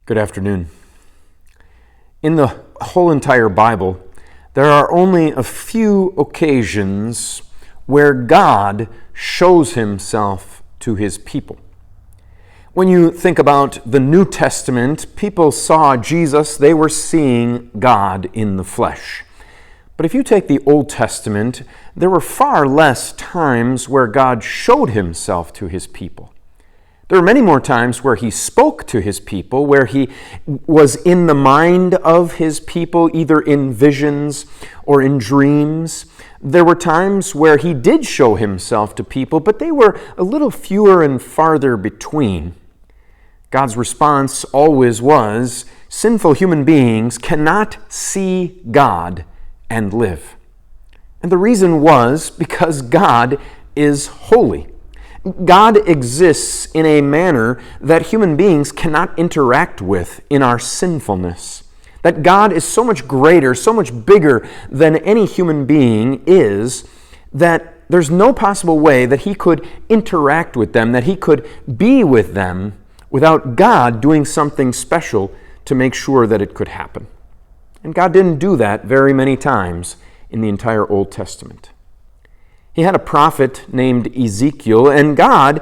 Good afternoon. In the whole entire Bible, there are only a few occasions where God shows himself to his people. When you think about the New Testament, people saw Jesus, they were seeing God in the flesh. But if you take the Old Testament, there were far less times where God showed himself to his people. There are many more times where he spoke to his people, where he was in the mind of his people, either in visions or in dreams. There were times where he did show himself to people, but they were a little fewer and farther between. God's response always was, sinful human beings cannot see God and live. And the reason was because God is holy. God exists in a manner that human beings cannot interact with in our sinfulness. That God is so much greater, so much bigger than any human being is, that there's no possible way that he could interact with them, that he could be with them without God doing something special to make sure that it could happen. And God didn't do that very many times in the entire Old Testament. He had a prophet named Ezekiel, and God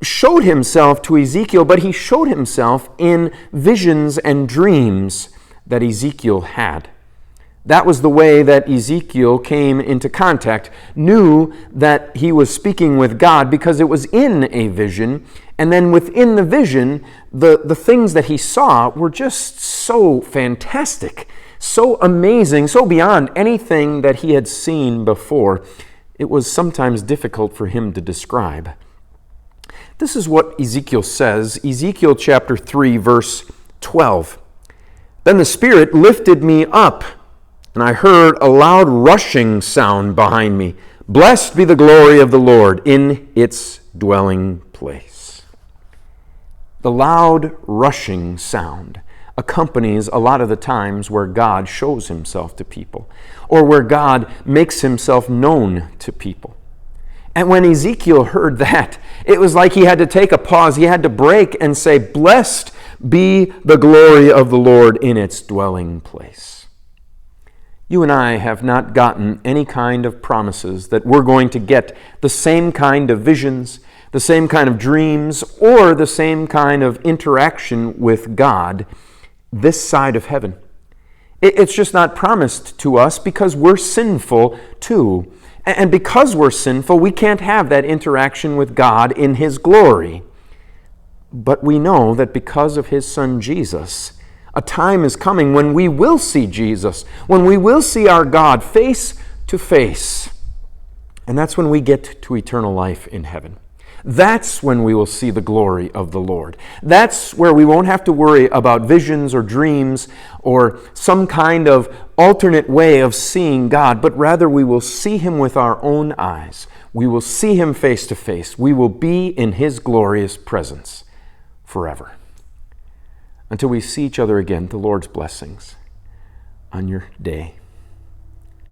showed himself to Ezekiel, but he showed himself in visions and dreams that Ezekiel had. That was the way that Ezekiel came into contact, knew that he was speaking with God because it was in a vision, and then within the vision, the things that he saw were just so fantastic, so amazing, so beyond anything that he had seen before. It was sometimes difficult for him to describe. This is what Ezekiel says, Ezekiel chapter 3, verse 12. Then the Spirit lifted me up, and I heard a loud rushing sound behind me. Blessed be the glory of the Lord in its dwelling place. The loud rushing sound accompanies a lot of the times where God shows himself to people, or where God makes himself known to people. And when Ezekiel heard that, it was like he had to take a pause. He had to break and say, blessed be the glory of the Lord in its dwelling place. You and I have not gotten any kind of promises that we're going to get the same kind of visions, the same kind of dreams, or the same kind of interaction with God this side of heaven. It's just not promised to us because we're sinful too. And because we're sinful, we can't have that interaction with God in his glory. But we know that because of his Son Jesus, a time is coming when we will see Jesus, when we will see our God face to face. And that's when we get to eternal life in heaven. That's when we will see the glory of the Lord. That's where we won't have to worry about visions or dreams or some kind of alternate way of seeing God, but rather we will see him with our own eyes. We will see him face to face. We will be in his glorious presence forever. Until we see each other again, the Lord's blessings on your day.